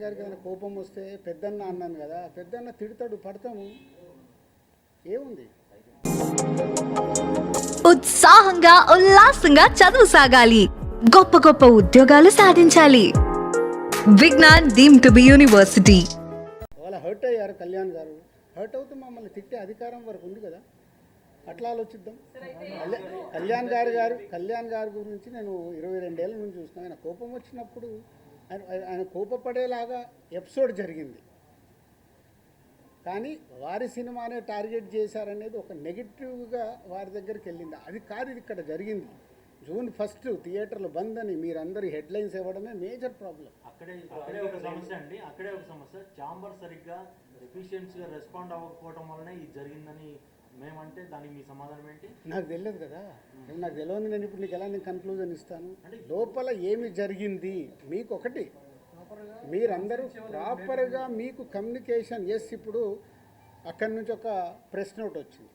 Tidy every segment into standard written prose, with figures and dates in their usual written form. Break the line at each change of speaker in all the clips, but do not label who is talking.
గారికి ఏదైనా కోపం వస్తే పెద్దన్న అన్నాను కదా, పెద్దన్న తిడతాడు, పడతాము, ఏముంది.
ఉత్సాహంగా ఉల్లాసంగా చదువు సాగాలి, గొప్ప గొప్ప ఉద్యోగాలు సాధించాలి. Vignan deemed to be university.
వాళ్ళ హర్ట్ అయ్యారు కళ్యాణ్ గారు, హర్ట్ అవుతూ మమ్మల్ని తిట్టే అధికారం వరకు ఉంది కదా, అట్లా ఆలోచిద్దాం. కళ్యాణ్ గారి గురించి నేను 22 ఏళ్ళ నుంచి చూస్తున్నాను. ఆయన కోపం వచ్చినప్పుడు ఆయన కోపపడేలాగా ఎపిసోడ్ జరిగింది, కానీ వారి సినిమానే టార్గెట్ చేశారనేది ఒక నెగిటివ్గా వారి దగ్గరికి వెళ్ళింది. అది కాదు ఇది ఇక్కడ జరిగింది. June 1 థియేటర్లు బంద్ అని మీరందరూ హెడ్లైన్స్ ఇవ్వడమే మేజర్ ప్రాబ్లం.
అక్కడే ఒక సమస్య అండి, అక్కడే ఒక సమస్య. ఛాంబర్ సరిగ్గా ఎఫిషియన్సీగా రెస్పాండ్ అవ్వకపోవడం వల్లనే ఇది జరిగిందని మేమంటే దానికి మీ సమాధానం ఏంటి?
నాకు తెలియదు కదా, నాకు తెలియదు. నేను ఇప్పుడు నీకు ఎలా నేను కన్క్లూజన్ ఇస్తాను? లోపల ఏమి జరిగింది మీకు ఒకటి, మీరందరూ ప్రాపర్గా మీకు కమ్యూనికేషన్. ఎస్, ఇప్పుడు అక్కడి నుంచి ఒక ప్రెస్ నోట్ వచ్చింది.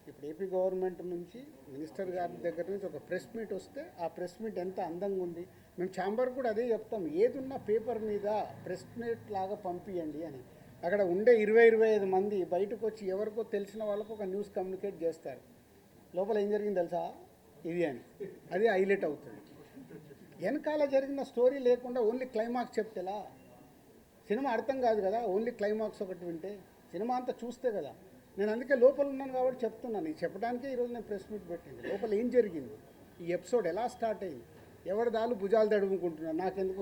ఇప్పుడు ఏపీ గవర్నమెంట్ నుంచి మినిస్టర్ గారి దగ్గర నుంచి ఒక ప్రెస్ మీట్ వస్తే ఆ ప్రెస్ మీట్ ఎంత అందంగా ఉంది. మేము ఛాంబర్ కూడా అదే చెప్తాం, ఏదున్నా పేపర్ మీద ప్రెస్ మీట్ లాగా పంపించండి అని. అక్కడ ఉండే 20-25 మంది బయటకు వచ్చి ఎవరికో తెలిసిన వాళ్ళకు ఒక న్యూస్ కమ్యూనికేట్ చేస్తారు. లోపల ఏం జరిగింది తెలుసా ఇది అని, అది హైలైట్ అవుతుంది. వెనకాల జరిగిన స్టోరీ లేకుండా ఓన్లీ క్లైమాక్స్ చెప్తేలా సినిమా అర్థం కాదు కదా. ఓన్లీ క్లైమాక్స్ ఒకటి వింటే సినిమా అంతా చూస్తే కదా. నేను అందుకే లోపల ఉన్నాను కాబట్టి చెప్తున్నాను. ఇది చెప్పడానికే ఈరోజు నేను ప్రెస్ మీట్ పెట్టింది. లోపల ఏం జరిగింది, ఈ ఎపిసోడ్ ఎలా స్టార్ట్ అయింది, ఎవరి దాలు భుజాలు తడుముకుంటున్నారు, నాకెందుకు.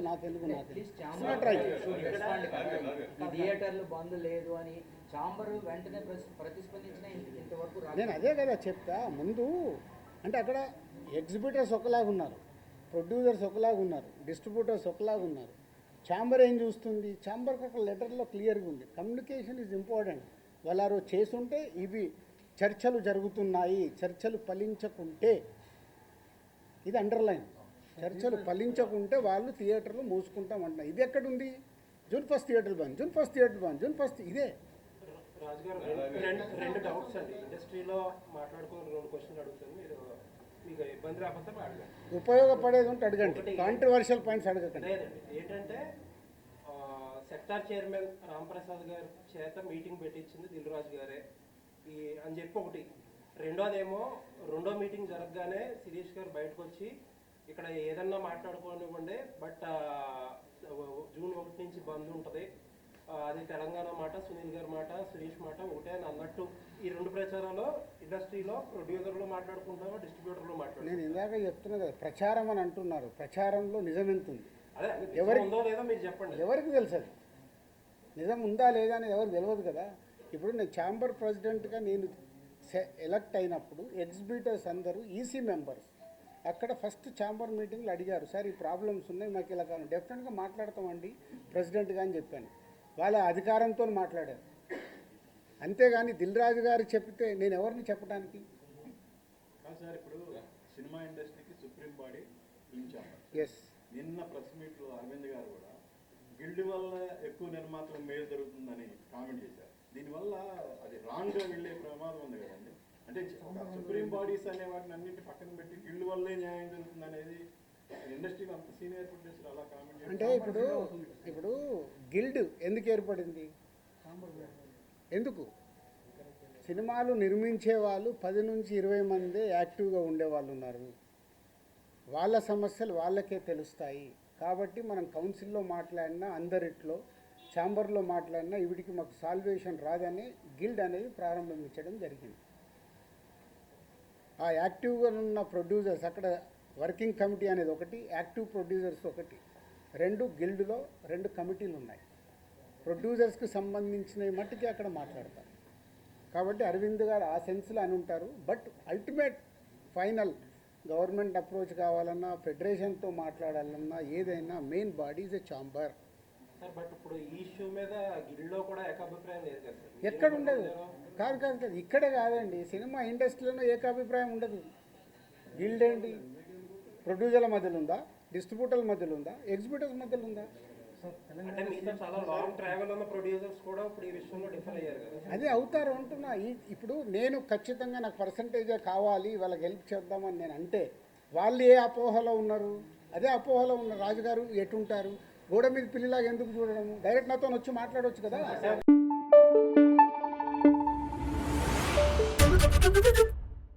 థియేటర్లు బంద్ లేదు అని ఛాంబర్ వెంటనే ప్రతిస్పందించిన ఇంతవరకు
నేను అదే కదా చెప్తా ముందు. అంటే అక్కడ ఎగ్జిబిటర్స్ ఒకలాగా ఉన్నారు, ప్రొడ్యూసర్స్ ఒకలాగా ఉన్నారు, డిస్ట్రిబ్యూటర్స్ ఒకలాగా ఉన్నారు. ఛాంబర్ ఏం చూస్తుంది, ఛాంబర్కి ఒక లెటర్లో క్లియర్గా ఉంది, కమ్యూనికేషన్ ఈజ్ ఇంపార్టెంట్. వాళ్ళు చేసుంటే ఇవి చర్చలు జరుగుతున్నాయి, చర్చలు ఫలించకుంటే, ఇది అండర్లైన్, చర్చలు ఫలించకుంటే వాళ్ళు థియేటర్లు మూసుకుంటామంటున్నారు. ఇది ఎక్కడుంది? June 1 థియేటర్లు బంద్, June 1 థియేటర్ బంద్, June 1 ఇదే.
రాజుగారు రెండు డౌట్స్ అండి. ఇండస్ట్రీలో మాట్లాడుకుని 2 క్వశ్చన్లు అడుగుతాను, మీరు మీకు ఇబ్బంది రాకపోతే అడగండి.
ఉపయోగపడేది ఉంటే అడగండి, కాంట్రవర్షియల్ పాయింట్స్ అడగకండి.
లేదండి, ఏంటంటే సెక్టార్ చైర్మన్ రాంప్రసాద్ గారి చేత మీటింగ్ పెట్టించింది దిల్ రాజు గారే అని చెప్పి ఒకటి. రెండోదేమో రెండో మీటింగ్ జరగగానే శిరీష్ గారు బయటకు వచ్చి ఇక్కడ ఏదన్నా మాట్లాడుకోనివ్వండి, బట్ June 1 నుంచి బంద్ ఉంటుంది, అది తెలంగాణ మాట, సునీల్ గారి మాట, శిరీష్ మాట ఒకటే అని అన్నట్టు. ఈ 2 ప్రచారాలు ఇండస్ట్రీలో ప్రొడ్యూసర్లు మాట్లాడుకుంటామో డిస్ట్రిబ్యూటర్లు మాట్లాడుకుంటాం.
నేను ఇందాక చెప్తున్నా కదా, ప్రచారం అని అంటున్నారు. ప్రచారంలో నిజం ఎంత ఉంది,
అదే ఉందో లేదో మీరు చెప్పండి. ఎవరికి
తెలుసు అది నిజం ఉందా లేదా అని ఎవరికి తెలియదు కదా. ఇప్పుడు నేను ఛాంబర్ ప్రెసిడెంట్గా నేను ఎలక్ట్ అయినప్పుడు ఎగ్జిబిటర్స్ అందరూ ఈసీ మెంబర్స్ అక్కడ ఫస్ట్ ఛాంబర్ మీటింగ్లో అడిగారు, సార్ ఈ ప్రాబ్లమ్స్ ఉన్నాయి మాకు ఇలా కాదు, డెఫినెట్గా మాట్లాడతామండి ప్రెసిడెంట్గా అని చెప్పాను. వాళ్ళ అధికారంతో మాట్లాడారు, అంతేగాని దిల్ రాజు గారు చెప్తే నేను ఎవరిని చెప్పడానికి.
సార్ ఇప్పుడు సినిమా ఇండస్ట్రీకి సుప్రీం బాడీ
ఎస్,
నిన్న ప్రెస్ మీట్లో అరవింద్ గారు కూడా గిల్డ్ వల్ల ఎక్కువ నిర్మాతలకు మేలు జరుగుతుందని కామెంట్ చేశారు. దీనివల్ల అది రాంగ్గా వెళ్ళే ప్రమాదం ఉంది కదండి. అంటే సుప్రీం బాడీస్ అనే వాటిని అన్నింటి పక్కన పెట్టి గిల్డ్ వల్లే న్యాయం జరుగుతుంది అనేది ఇండస్ట్రీలో అంత సీనియర్ ప్రొడ్యూసర్ అలా కామెంట్ చేశారు.
అంటే ఇప్పుడు గిల్డ్ ఎందుకు ఏర్పడింది, ఎందుకు? సినిమాలు నిర్మించే వాళ్ళు 10 నుంచి 20 మంది యాక్టివ్గా ఉండేవాళ్ళు ఉన్నారు, వాళ్ళ సమస్యలు వాళ్ళకే తెలుస్తాయి. కాబట్టి మనం కౌన్సిల్లో మాట్లాడినా, అందరిట్లో ఛాంబర్లో మాట్లాడినా వీటికి మాకు సాల్వేషన్ రాదని గిల్డ్ అనేది ప్రారంభించడం జరిగింది. ఆ యాక్టివ్గా ఉన్న ప్రొడ్యూసర్స్, అక్కడ వర్కింగ్ కమిటీ అనేది ఒకటి, యాక్టివ్ ప్రొడ్యూసర్స్ ఒకటి, 2 గిల్డ్లో 2 కమిటీలు ఉన్నాయి. ప్రొడ్యూసర్స్కి సంబంధించిన మట్టుకి అక్కడ మాట్లాడతారు. కాబట్టి అరవింద్ గారు ఆ సెన్స్లో అని ఉంటారు. But ultimate final government approach కావాలన్నా, ఫెడరేషన్తో మాట్లాడాలన్నా, ఏదైనా main body is a chamber.
Sir but ఇప్పుడు ఈ ఇష్యూ మీద గిల్డ్లో కూడా ఏకాభిప్రాయం లేదు కదా సార్?
ఎక్కడ ఉండదు, కాదు ఇక్కడే కాదండి, సినిమా ఇండస్ట్రీలోనే ఏకాభిప్రాయం ఉండదు. గిల్డ్ ఏంటి, ప్రొడ్యూసర్ల మధ్యలో ఉందా, డిస్ట్రిబ్యూటర్ల మధ్యలో ఉందా, ఎగ్జిబిటర్స్ మధ్యలో ఉందా?
అంటే మీతో చాలా లాంగ్ ట్రావెల్ ఉన్న ప్రొడ్యూసర్స్ కూడా ఇప్పుడు ఈ విషయంలో డిఫర్ అయ్యారు కదా.
అదే అవుతారు అంటున్నా. ఇప్పుడు నేను ఖచ్చితంగా నాకు పర్సంటేజే కావాలి, వాళ్ళకి హెల్ప్ చేద్దామని నేను అంటే వాళ్ళు ఏ అపోహలో ఉన్నారు, అదే అపోహలో ఉన్న రాజుగారు ఎటుంటారు. గోడ మీద పిల్లిలాగా ఎందుకు చూడడం? డైరెక్ట్ నాతో వచ్చి మాట్లాడవచ్చు కదా.